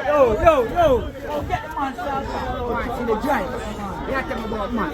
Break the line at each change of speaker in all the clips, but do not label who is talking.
Yo, get the man started in the drive. You have to talk about man.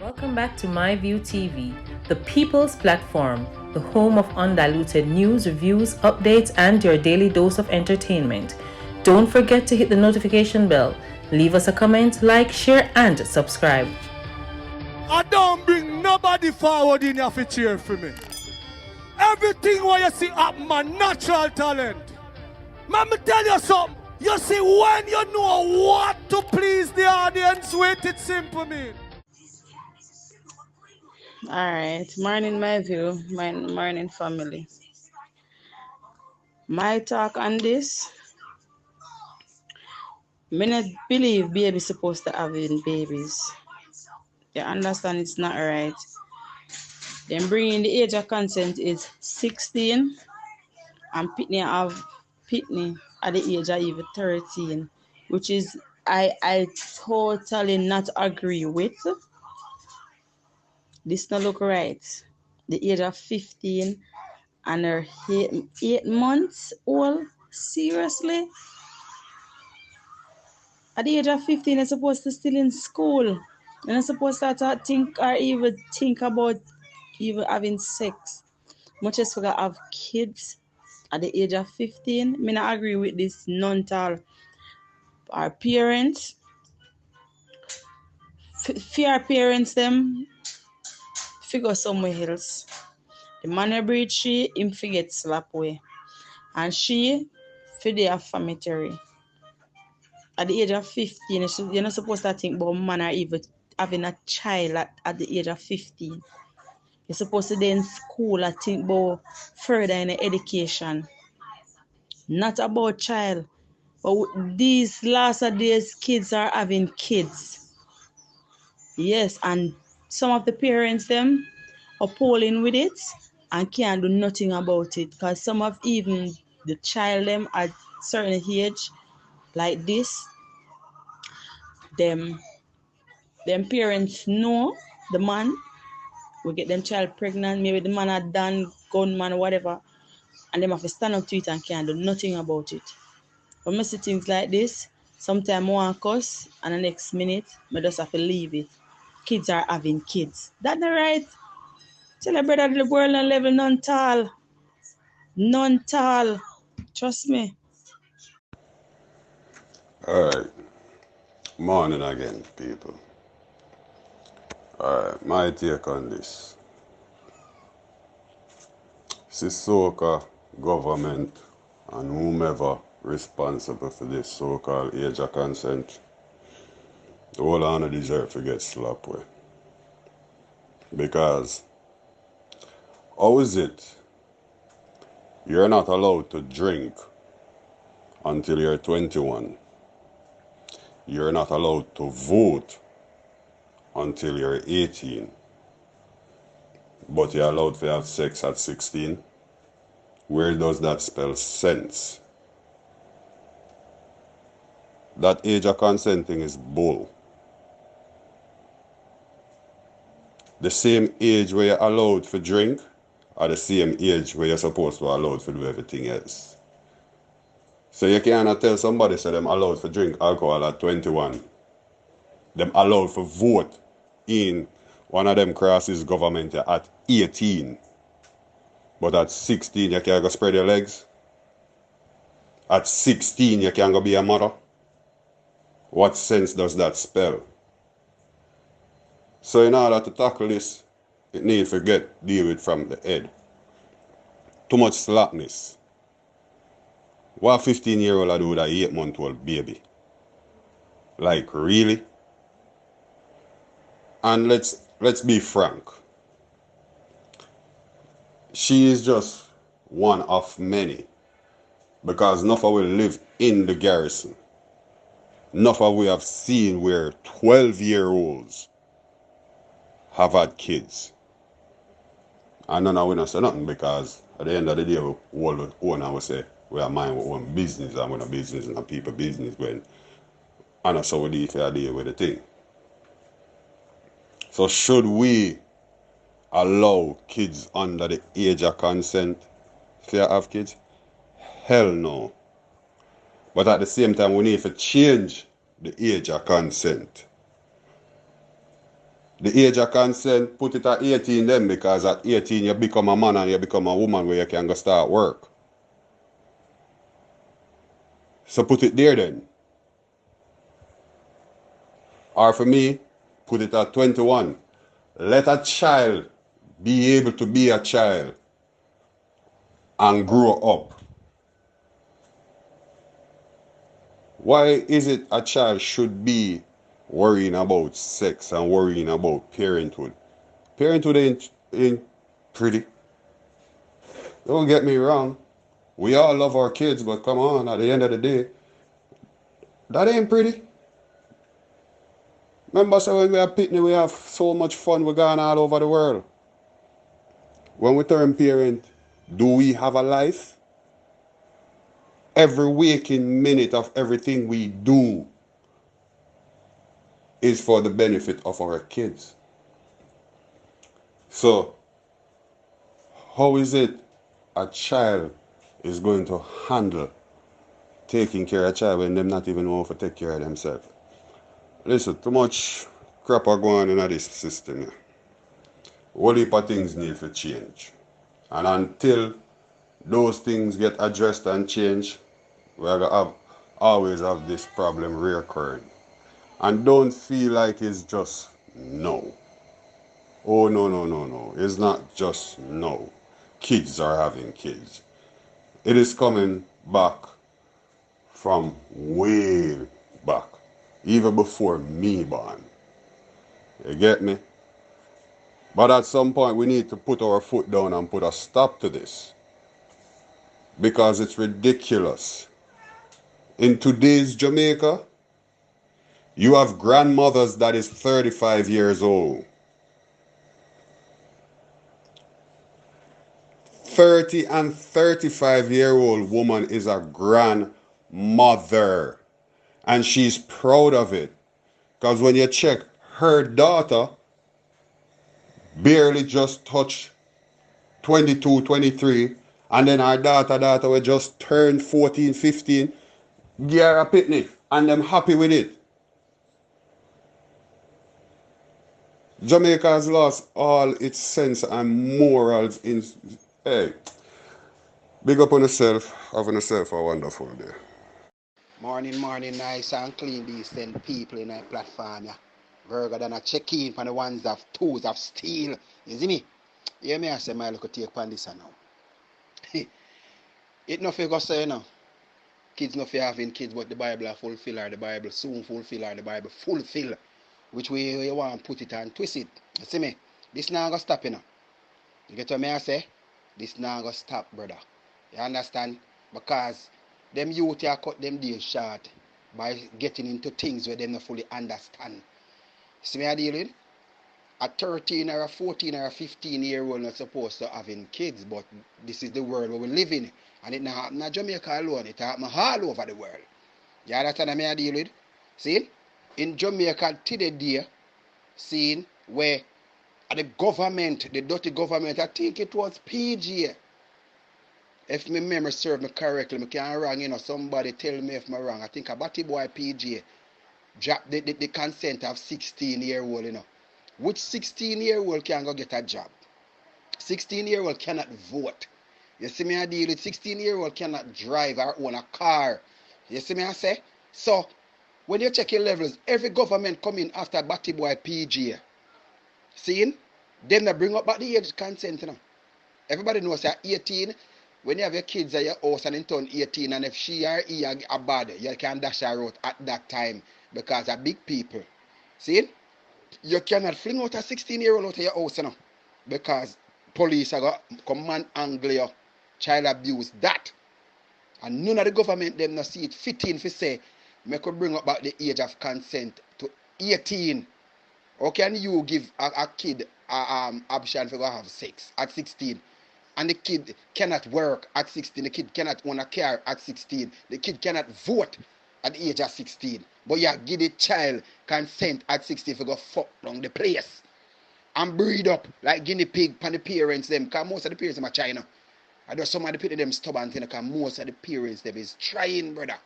Welcome back to MyView TV, the people's platform, the home of undiluted news, reviews, updates, and your daily dose of entertainment. Don't forget to hit the notification bell, leave us a comment, like, share, and subscribe.
I don't bring nobody forward in your cheer for me. Everything what you see up my natural talent. Let me tell you something. You see, when you know what to please the audience with, it's simple, me.
All right, morning, my view, my morning family. My talk on this, me not believe baby supposed to having babies. You understand it's not right. Then bringing the age of consent is 16, and pitney at the age of even 13, which is I totally not agree with. This not look right. The age of 15 and her 8 months old. Seriously? At the age of 15, you're supposed to still in school. You're not supposed to think or even think about even having sex. Much as we have kids at the age of 15. I not agree with this non-tal. Our parents, fear parents them, figure somewhere else. The man who breed she, him forget slap away. And she, for their family. At the age of 15, you're not supposed to think about man or even having a child at the age of 15. You're supposed to be in school and think about further in the education. Not about child. But these last days, kids are having kids. Yes, and some of the parents them are pulling with it and can't do nothing about it. Because some of even the child them at certain age like this, them parents know the man will get them child pregnant, maybe the man had done gunman or whatever, and them have to stand up to it and can't do nothing about it. When I see things like this, sometimes I want to cuss and the next minute I just have to leave it. Kids are having kids. That's not right. Tell a brother the world and level none tall. None tall. Trust me.
Alright, morning again, people. Alright, my take on this. Sissoko government and whomever responsible for this so-called age of consent, the whole honor deserve to get slapped with. Because, how is it you're not allowed to drink until you're 21? You're not allowed to vote until you're 18. But you're allowed to have sex at 16? Where does that spell sense? That age of consenting is bull. The same age where you're allowed to drink are the same age where you're supposed to be allowed to do everything else. So you cannot tell somebody say them allowed to drink alcohol at 21. Them allowed to vote in one of them crosses government at 18. But at 16 you can't go spread your legs. At 16 you can't go be a mother. What sense does that spell? So in order to tackle this, it needs to deal with from the head. Too much slackness. What 15-year-old do with a 8-month-old baby? Like, really? And let's be frank. She is just one of many Because enough of we live in the garrison. Enough of we have seen where 12-year-olds have had kids. And none of we not say nothing because at the end of the day, we all own and we say, we are mind our own business and we're not business and people business when and that's how we deal with the thing. So should we allow kids under the age of consent to have kids? Hell no. But at the same time, we need to change the age of consent. The age of consent, put it at 18 then, because at 18 you become a man and you become a woman where you can go start work. So put it there then. Or for me, put it at 21. Let a child be able to be a child and grow up. Why is it a child should be worrying about sex and worrying about parenthood? Parenthood ain't pretty. Don't get me wrong. We all love our kids, but come on, at the end of the day, that ain't pretty. Remember, so when we are picnic, we have so much fun. We're going all over the world. When we turn parent, do we have a life? Every waking minute of everything we do is for the benefit of our kids. So, how is it a child is going to handle taking care of a child when them not even know how to take care of themselves? Listen, too much crap are going on in this system here. Whole heap of things need to change. And until those things get addressed and changed, we're going to always have this problem reoccurring. And don't feel like it's just no. Oh, no, no, no, no. It's not just no. Kids are having kids. It is coming back from way back. Even before me born. You get me? But at some point we need to put our foot down and put a stop to this. Because it's ridiculous. In today's Jamaica, you have grandmothers that is 35 years old. 30 and 35-year-old woman is a grandmother. And she's proud of it. Because when you check, her daughter barely just touched 22, 23. And then our daughter will just turn 14, 15. Give her a picnic. And them happy with it. Jamaica has lost all its sense and morals in... Hey, big up on yourself. Having yourself a wonderful day.
Morning, nice and clean, decent people in a platform, yeah. Virgo than a check in for the ones of tools of steel. You see me? Yeah, me I say my look take pan this now. It no figure say now. Kids no fear having kids, but the Bible are fulfill or the Bible soon fulfill or the Bible fulfill. Which way you want to put it and twist it. You see me? This now gonna stop, you know. You get what me I say? This now gonna stop, brother. You understand? Because them youth here cut them days short by getting into things where they don't fully understand. See me I deal with? A 13 or a 14 or a 15-year-old not supposed to having kids, but this is the world where we live in. And it not happen in Jamaica alone, it happen all over the world. You understand what I deal with? See? In Jamaica today, seeing where the government, the dirty government, I think it was PG. If my memory serves me correctly, I can't wrong, you know, somebody tell me if I'm wrong. I think a batty boy PG dropped the consent of 16-year-old, you know. Which 16-year-old can go get a job? 16-year-old cannot vote. You see me I deal with 16-year-old cannot drive or own a car. You see me I say? So, when you check your levels, every government come in after batty boy PG. Seeing? Then they bring up back the age consent, you know. Everybody knows that 18, when you have your kids at your house and in turn 18, and if she or he are bad, you can dash her out at that time because of big people. See? You cannot fling out a 16-year-old out of your house, you know, because police are going to come and angle you, child abuse, that. And none of the government them not see it fitting for say, me could bring up back the age of consent to 18. How can you give a kid option for go have sex at 16? And the kid cannot work at 16. The kid cannot own a car at 16. The kid cannot vote at the age of 16. But you give the child consent at 16 for go fuck down the place. And breed up like guinea pig for the parents them. Because most of the parents them are China. I know some of the people them stubborn thing because most of the parents them is trying, brother.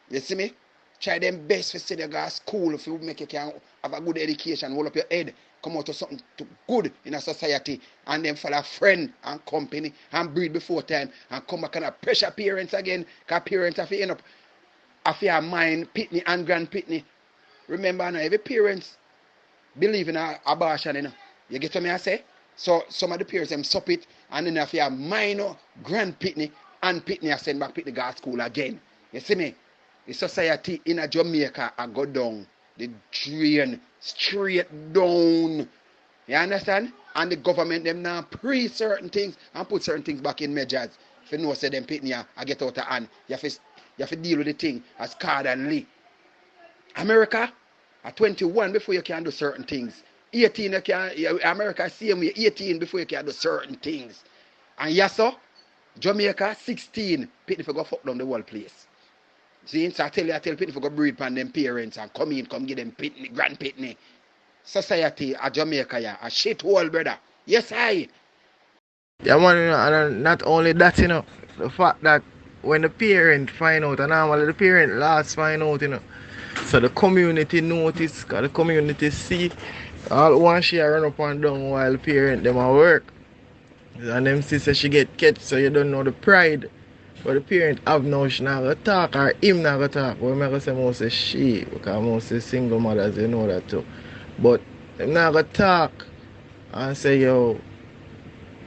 You see me? Try them best for say they go to school if you make you can have a good education, hold up your head, come out to something good in a society, and then follow friend and company and breed before time and come back and pressure parents again, because parents have to end up have your mind pitney and grand pitney. Remember now, every parents believe in abortion, you know. You get what me I say? So some of the parents them sup it and then if you have minor grand pitney and pitney I send back pitney go to school again. You see me? The society in a Jamaica I go down. The drain straight down. You understand? And the government them now pre certain things and put certain things back in measures. If you know say them pitney I get out of hand. You have to deal with the thing as Card and Lee. America at 21 before you can do certain things. 18 you can America same way 18 before you can do certain things. And yes sir, Jamaica 16 pitney for go fuck down the whole place. See, so I tell people to go breed upon them parents and come give them pitney, grand pitney. Society at Jamaica, yeah, a shithole, brother. Yes, I.
Yeah, man, you know, and not only that, you know, the fact that when the parent find out, and normally the parent last find out, you know, so the community notice, because the community see, all one she run up and down while the parent them at work. And them sister she get catch, so you don't know the pride. But the parent have no, she not gonna talk, or him not gonna talk. But I'm gonna say most say she, because most say single mothers, you know that too. But them not gonna talk and say, yo,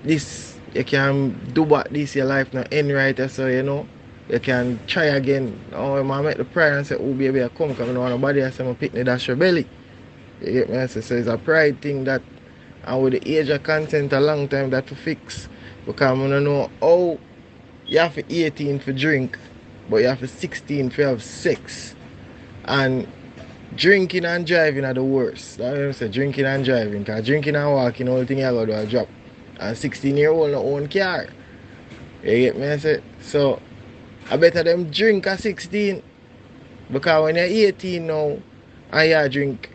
this, you can do what this your life not end right, so you know, you can try again. Oh, I make the prayer and say, oh baby, I come, because I don't want nobody, I say, my pitney dash your belly. You get me? I say, so it's a pride thing that, and with the age of consent, a long time that to fix. Because I don't know how. You have to 18 for drink, but you have to 16 for have sex. And drinking and driving are the worst. That's what I say, drinking and driving. Because drinking and walking, the only thing you got to do is drop. And 16-year-old no own car. You get me? I say? So, I better them drink at 16. Because when you're 18 now, and you drink,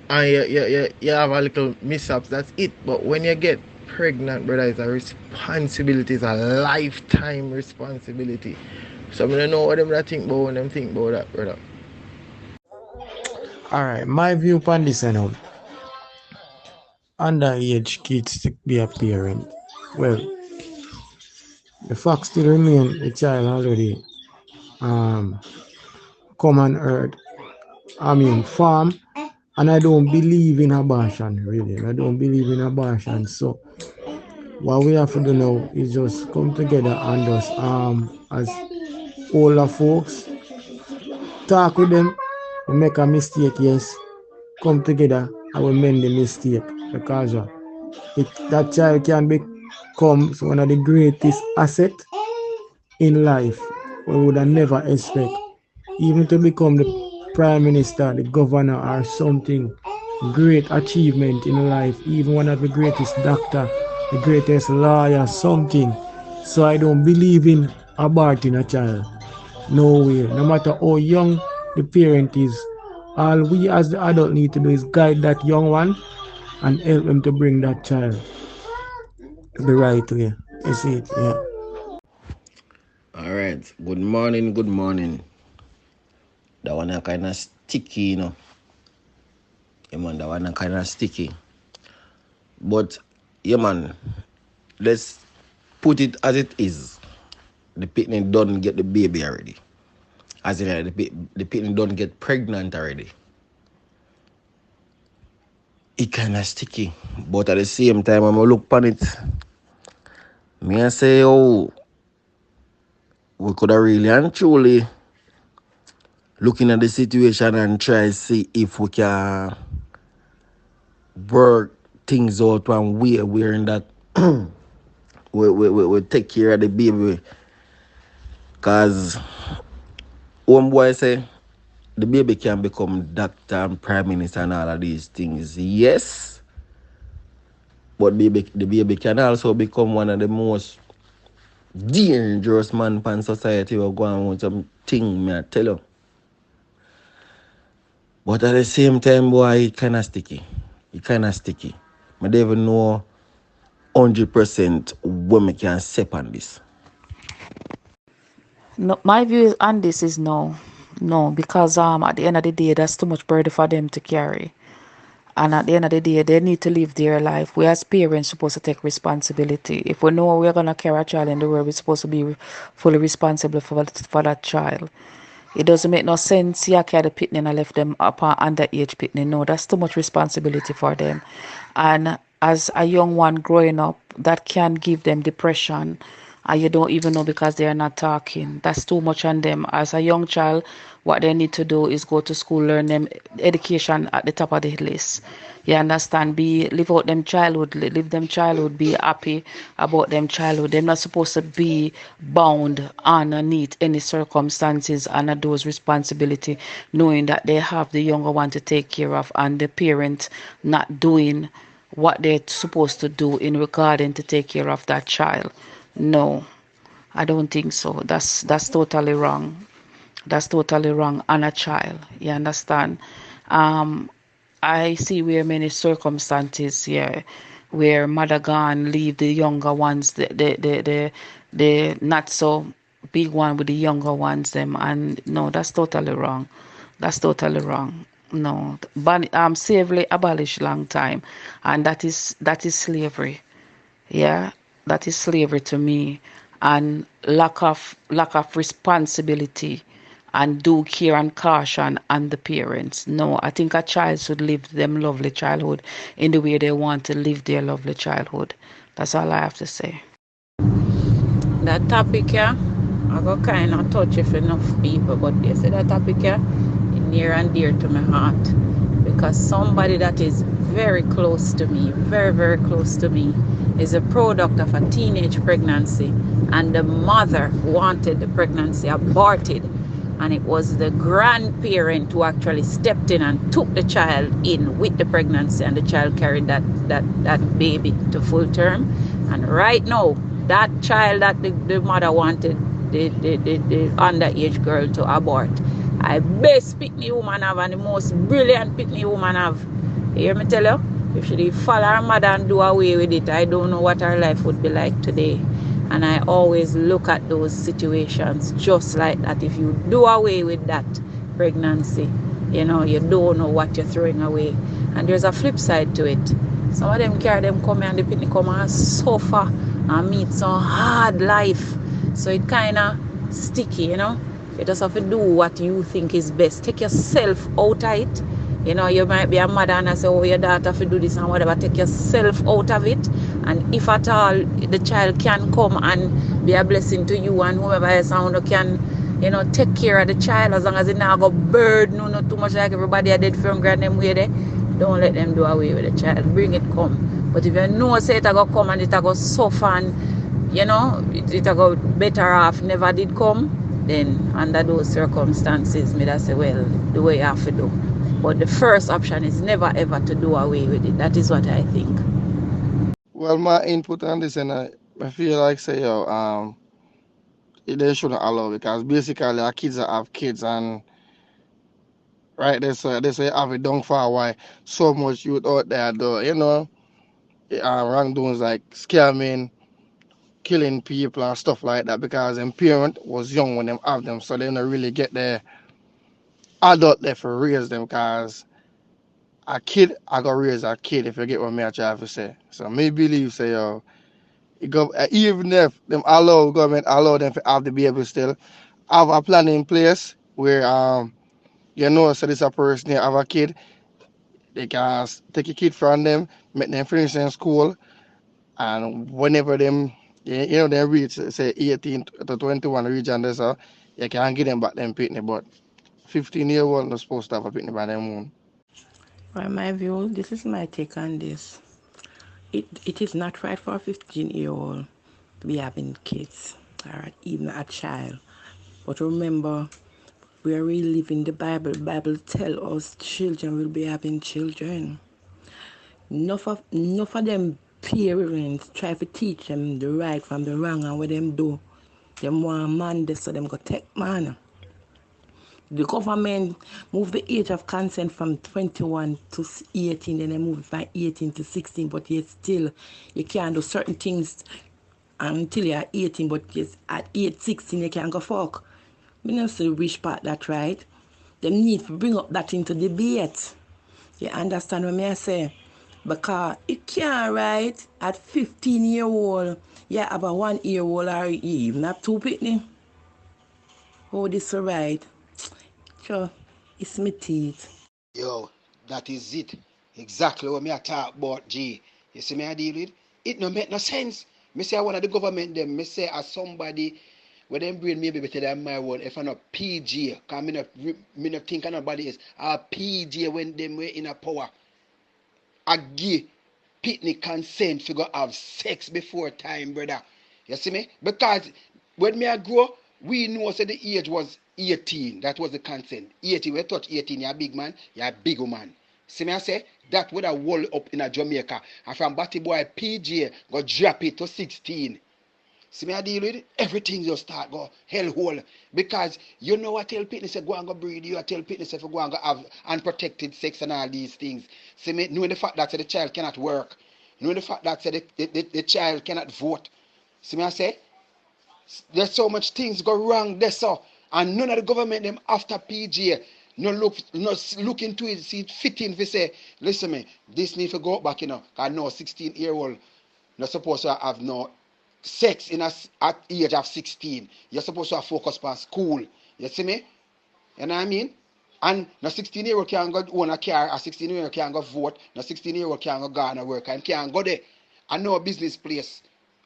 and you have a little mishaps, that's it. But when you get pregnant, brother, it's a responsibility, it's a lifetime responsibility. So I don't know what them think about when them think about that, brother.
Alright, my view on this, you know, underage kids to be a parent. Well, the fact still remain the child already come on earth. Farm, and I don't believe in abortion, really. I don't believe in abortion. So what we have to do now is just come together and just as older folks, talk with them. We make a mistake, yes. Come together and we mend the mistake, because that child can become one of the greatest assets in life we would have never expect. Even to become the prime minister, the governor, or something great achievement in life, even one of the greatest doctor, the greatest lawyer, something. So I don't believe in aborting a child. No way. No matter how young the parent is, all we as the adult need to do is guide that young one and help them to bring that child the right way. You see it, yeah.
Alright, good morning, good morning. That one kind of sticky, you know. Yeah, man, that one kind of sticky. But, yeah, man, let's put it as it is. The pitney don't get the baby already. As in, the pitney don't get pregnant already. It kind of sticky. But at the same time, I'm going to look upon it. Me I say, oh, we could have really and truly looking at the situation and try to see if we can work things out one way where in that we take care of the baby Cause one boy say the baby can become doctor and prime minister and all of these things. Yes, but the baby can also become one of the most dangerous man pan society will go on with some thing, me I tell you. But at the same time, boy, it kinda sticky. It kinda sticky. I don't even know 100% what me can say on this.
No, my view on this is no, no, because at the end of the day, that's too much burden for them to carry. And at the end of the day, they need to live their life. We as parents supposed to take responsibility. If we know we're gonna carry a child in the world, we're supposed to be fully responsible for that child. It doesn't make no sense. You carry the pitney and I left them upon underage pitney. No, that's too much responsibility for them. And as a young one growing up, that can give them depression. And you don't even know because they are not talking. That's too much on them. As a young child, what they need to do is go to school, learn them education at the top of the list. You understand? Live out them childhood, live them childhood, be happy about them childhood. They're not supposed to be bound underneath any circumstances under those responsibility, knowing that they have the younger one to take care of and the parent not doing what they're supposed to do in regarding to take care of that child. No, I don't think so. That's totally wrong. That's totally wrong on a child. You understand? Um, I see where many circumstances here where mother gone leave the younger ones, the not so big one with the younger ones them, and no, that's totally wrong. That's totally wrong. No, slavery abolished long time, and that is slavery. Yeah, that is slavery to me, and lack of responsibility and due care and caution on the parents. No, I think a child should live them lovely childhood in the way they want to live their lovely childhood. That's all I have to say.
That topic, yeah, I got kind of touch if enough people, but you see that topic, yeah, near and dear to my heart because somebody that is very close to me, very, very close to me, is a product of a teenage pregnancy, and the mother wanted the pregnancy aborted, and it was the grandparent who actually stepped in and took the child in with the pregnancy, and the child carried that baby to full term. And right now, that child that the mother wanted the underage girl to abort, I best Pitney woman have and the most brilliant Pitney woman have. You hear me tell you? If she did follow her mother and do away with it, I don't know what her life would be like today. And I always look at those situations just like that. If you do away with that pregnancy, you don't know what you're throwing away. And there's a flip side to it. Some of them carry them come and the Pitney come and suffer and meet some hard life. So it kind of sticky, You just have to do what you think is best. Take yourself out of it. You might be a mother and I say, oh, your daughter have to do this and whatever. Take yourself out of it. And if at all the child can come and be a blessing to you and whoever else who can, take care of the child as long as it not go bird, not too much like everybody I did from grand them way there. Don't let them do away with the child. Bring it come. But if you know say it go come and it go suffer and it go better off never did come, then under those circumstances, me that say, well, the way you have to do. But the first option is never ever to do away with it. That is what I think.
Well, my input on this, and I feel like say they shouldn't allow because basically our kids have kids and right that's why you have it done for why so much youth out there do wrongdoings like scamming, killing people and stuff like that because them parent was young when them have them, so they don't really get the adult there for raise them because a kid I got raise a kid if you get what me I try to say. So me believe say even if them allow government allow them to have the baby still have a plan in place where so this a person here have a kid, they can take a kid from them, make them finish in school, and whenever them they reach say 18 to 21 region there, so you can give them back them pitney, but 15-year-old not supposed to have a pitney by them own.
By my view, this is my take on this. It is not right for a 15-year-old to be having kids or even a child But remember, we are reliving the Bible. The Bible tell us children will be having children. Enough of them parents try to teach them the right from the wrong, and what them do, them want man this, so them go take man. The government moved the age of consent from 21 to 18, then they moved from 18 to 16, but yet still you can't do certain things until you're 18, but yes, at 16 you can't go fuck. I don't see which part that right. They need to bring up that into debate. You understand what I say? Because you can't right at 15-year-old, you have a 1-year-old or you even have 2 pitney. Oh, this is right. Sure, it's my teeth.
Yo, that is it. Exactly what me I talk about, G. You see me I deal with? It no make no sense. Me say I want the government them. Me say as somebody where them bring maybe better than my one if I not PG. Cause me not think nobody is. A PG when them were in a power. I give picnic consent to go have sex before time, brother. You see me? Because when me I grow, we know so the age was 18. That was the consent. 18, when you touch 18, you're a big man, you're a big woman. See me I say? That would have wall up in a Jamaica. And from Batty Boy PJ, go drop it to 16. See me I deal with it? Everything just start go hellhole. Because you know what tell people say go and go breed you, I tell people say go and go have unprotected sex and all these things. See me knowing the fact that say, the child cannot work. Knowing the fact that say, the child cannot vote. See me I say? There's so much things go wrong there so. And none of the government them after PGA no look into it, see it fitting to say, listen me, this need to go back, Cause no 16-year-old not supposed to have no sex at age of 16. You're supposed to focus on school. You see me? You know what I mean? And no 16-year-old can't go own a car, a 16-year-old can't go vote, no 16-year-old can't go and work, and can't go there. And no business place.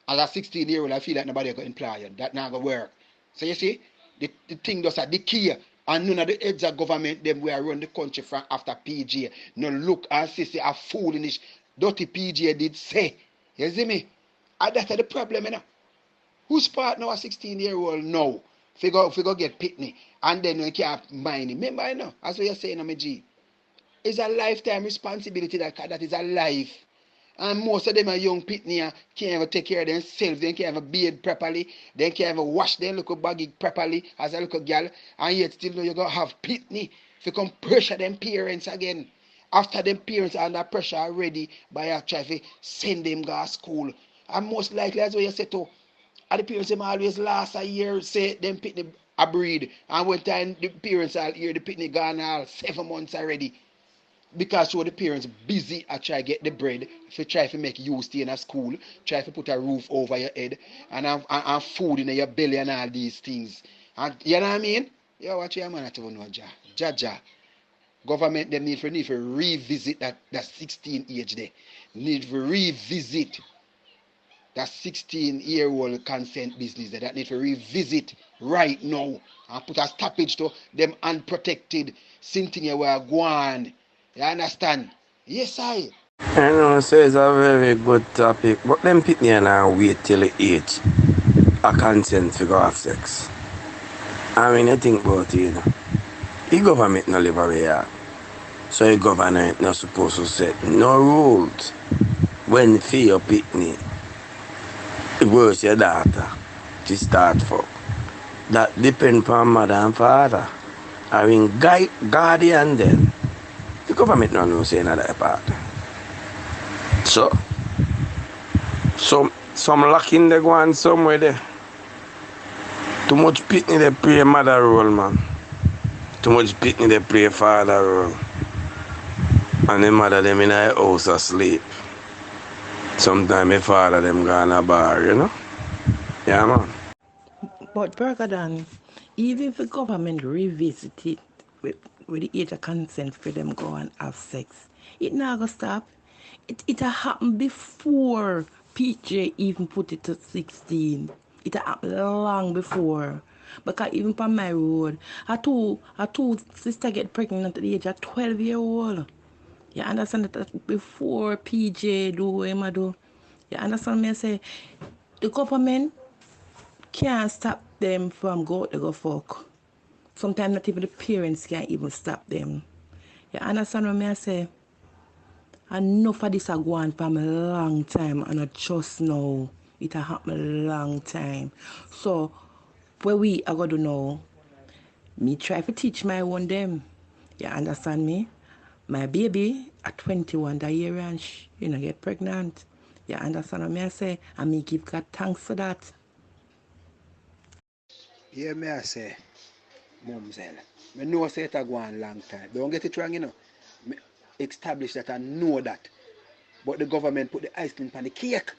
As a 16-year-old, I feel like nobody going to employ you. That not going to work. So you see, the thing does the key. And none of the heads of government, them will run the country from after PJ. No look and say a foolish, dirty PJ did say. You see me? And that's the problem, Whose part now a 16-year-old now? Figure get pitney. And then we can't mind it. Remember, as what you're saying, my G. It's a lifetime responsibility that is a life. And most of them are young pitney can't even take care of themselves. They can't even bathe properly. They can't even wash their little baggy properly as a little girl. And yet still you're going to have pitney. If you come pressure them parents again. After them parents are under pressure already by a try to send them to school. And most likely, as what you say too, and the parents them always last a year, say them pitney a breed. And when time the parents all here, the pitney gone all 7 months already. Because so the parents busy at try get the bread, if you try to make you stay in a school, try to put a roof over your head, and food in your belly and all these things. And you know what I mean? Yeah, watch your man at one Jaja. Government them need to revisit that 16 age there. Need to revisit that 16-year-old consent business there. That need to revisit right now and put a stoppage to them unprotected thing where go on. You understand? Yes, I.
I know, so it's a very good topic, but them pitney now wait till the age a consent to go have sex. I mean, I think about it, the government no live away here. So the government not supposed to set no rules when for your pitney, it was your daughter to start for. That depend on mother and father. I mean, guardian then. The government no know say another part. So, some lacking they go on somewhere there. Too much pitney they play mother role, man. Too much pitney they play father role. And the mother them in a house asleep. Sometimes my father them go on a bar, Yeah, man.
But Burger Dan, even if the government revisit it with the age of consent for them go and have sex, it not gonna stop. It happened before PJ even put it to 16. It happened long before. Because even on my road, I two sister get pregnant at the age of 12-year-old. You understand that before PJ do what he do? You understand me? I say the government can't stop them from go out to go fuck. Sometimes not even the parents can't even stop them. You understand what I say? Enough of this a go on for a long time and not just now. It a happen a long time. So what we are going to know, me try to teach my one them. You understand me? My baby at 21 that year and she, get pregnant. You understand what I say? And me give God thanks for that.
Yeah, me I say, Mumsel. Me know say it a go on long time. Don't get it wrong, Me establish that I know that. But the government put the icing on the cake.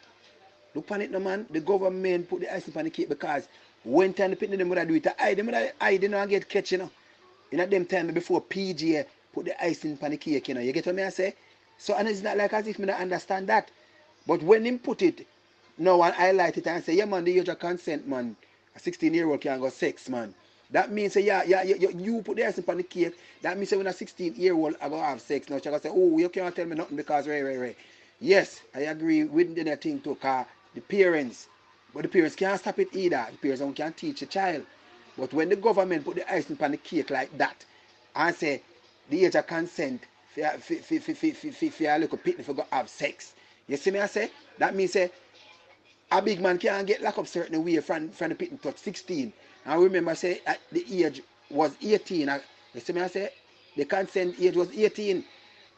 Look on it no man. The government put the icing on the cake because when time the people them would do it, them would hide, they don't get catch, In them time before PGA put the icing on the cake, You get what me I say? So and it's not like as if me don't understand that. But when him put it, no one highlight it and say, yeah man, the age of consent, man. A 16-year-old can go sex, man. That means say, you put the icing on the cake. That means say when a 16-year-old I go have sex, now she go say, oh, you can't tell me nothing because right. Yes, I agree with the thing too, because the parents, but the parents can't stop it either. The parents can't teach a child. But when the government put the icing on the cake like that and say the age of consent for a little pitney for go have sex, you see me I say? That means say a big man can't get locked up certain way from the pitney to 16. And remember say at the age was 18. You see me I say? The consent age was 18.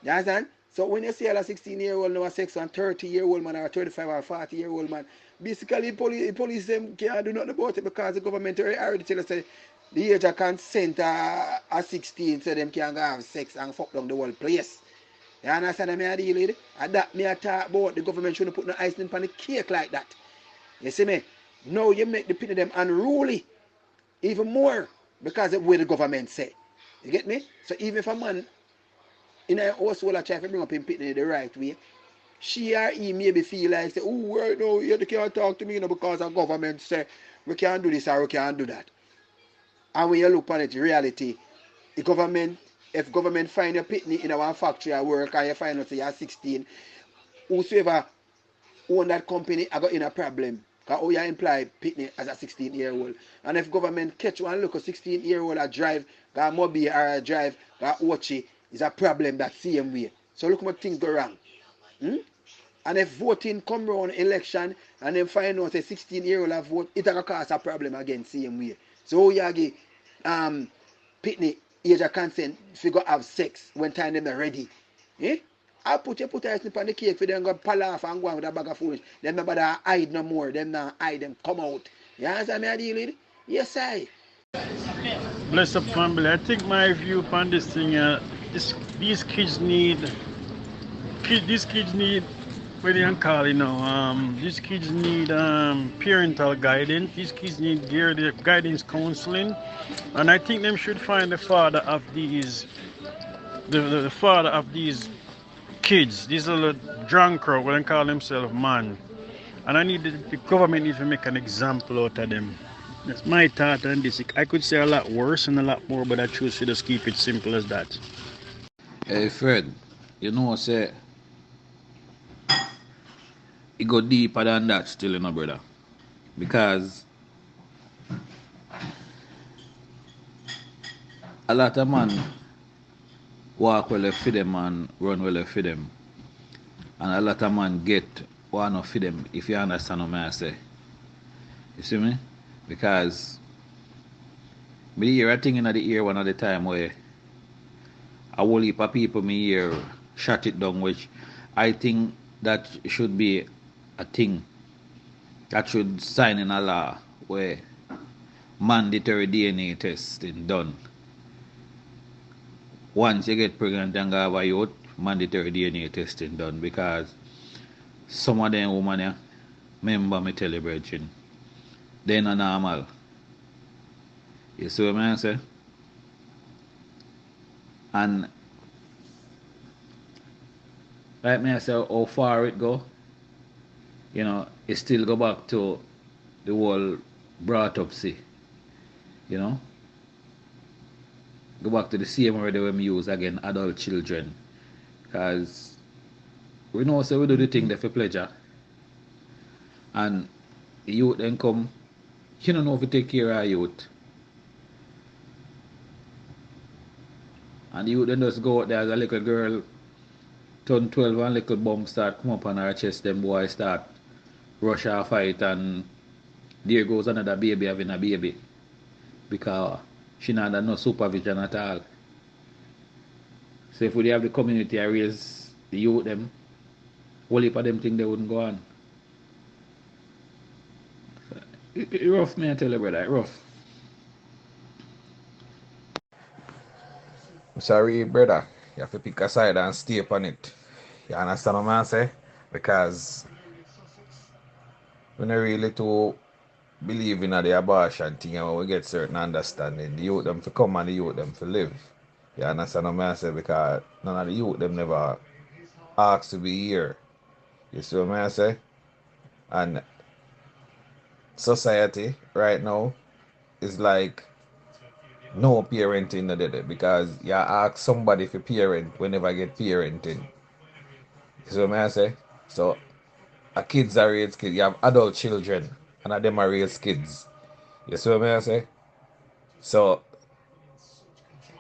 You understand? So when you see a 16-year-old now a sex and 30-year-old man or a 35 or 40-year-old man, basically police them can't do nothing about it because the government already tell us that the age of consent are 16 so them can go have sex and fuck down the whole place. You understand what I deal with? And that me I talk about the government shouldn't put no icing on the cake like that. You see me? Now you make the people them unruly even more because of what the government say. You get me? So even if a man in a household I try to bring up him pitney the right way, she or he maybe feel like say, oh right now you can't talk to me because the government say we can't do this or we can't do that. And when you look on it, reality, the government, if government find your pitney in our factory at work and you find out say you're 16, whosoever own that company I got in a problem. Because how you employ pitney as a 16-year-old. And if government catch one look a 16-year-old a drive, got mobile or a drive, got watchy, is a problem that same way. So look what things go wrong. And if voting come around election and then find out a 16-year-old have vote, it will cause a problem again same way. So you give pitney age of consent figure have sex when time them are ready. Eh? I put a snip on the cake for them go pal off and go on with a bag of food. Them not bother hide no more. Them not hide them come out. You understand me I deal with? Yes I.
Bless up family. I think my view on this thing, these kids need, what do you call it now? These kids need parental guidance. These kids need guidance counseling, and I think them should find the father of these, the father of these kids. These little drunk crowd, what they call themselves man. And I need the government needs to make an example out of them. That's my thought on this. I could say a lot worse and a lot more, but I choose to just keep it simple as that.
Hey Fred, say it go deeper than that still, brother. Because a lot of man walk well for them and run well for them. And a lot of man get one for them, if you understand what I say. You see me? Because me hear a thing in the ear one of the time where a whole heap of people me hear shut it down, which I think that should be a thing that should sign in a law where mandatory DNA testing done. Once you get pregnant and go have a youth, mandatory DNA testing done because some of them women, remember me tell you, brethren, they're not normal. You see what I say? And like me I say how far it go, it still go back to the whole brought up see. Go back to the same word we use again, adult children. Because we know we do the thing there for pleasure. And the youth then come You don't know if you take care of youth. And the youth then just go out there as a little girl, turn 12 and little bump start come up on her chest, them boys start rush her fight and there goes another baby having a baby. Because she not had no supervision at all. So if we have the community I raise the youth them, whole heap of them think they wouldn't go on. It rough, me I tell you, brother, it rough.
Sorry, brother. You have to pick a side and stay upon it. You understand what I'm saying? Because we not really to believe in the abortion thing and when we get certain understanding, the youth them to come and the youth them to live. You understand what I'm saying? Because none of the youth them never asked to be here. You see what I'm saying? And society right now is like no parenting no did it because you ask somebody for parent whenever get parenting. You see what I'm saying? So a kids are raised kids. You have adult children and a them are raised kids. You see what I'm saying? So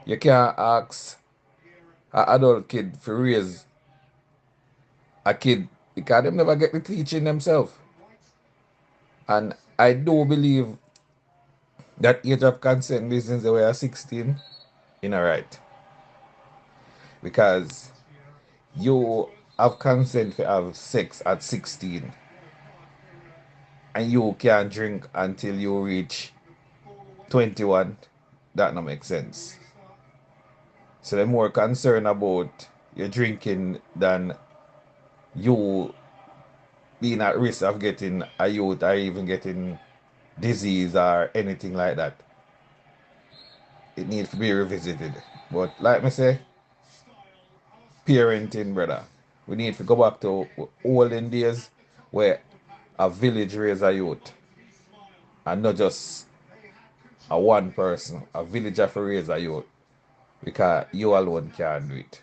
you can't ask an adult kid to raise a kid because them never get the teaching themselves. And I do believe that age of consent is since they were 16, you know, right? Because you have consent to have sex at 16 and you can't drink until you reach 21. That don't make sense. So they're more concerned about your drinking than you being at risk of getting a youth or even getting disease or anything like that. It needs to be revisited. But like me say, parenting, brother. We need to go back to olden days where a village raised a youth and not just a one person. A village have to raise a youth because you alone can't do it.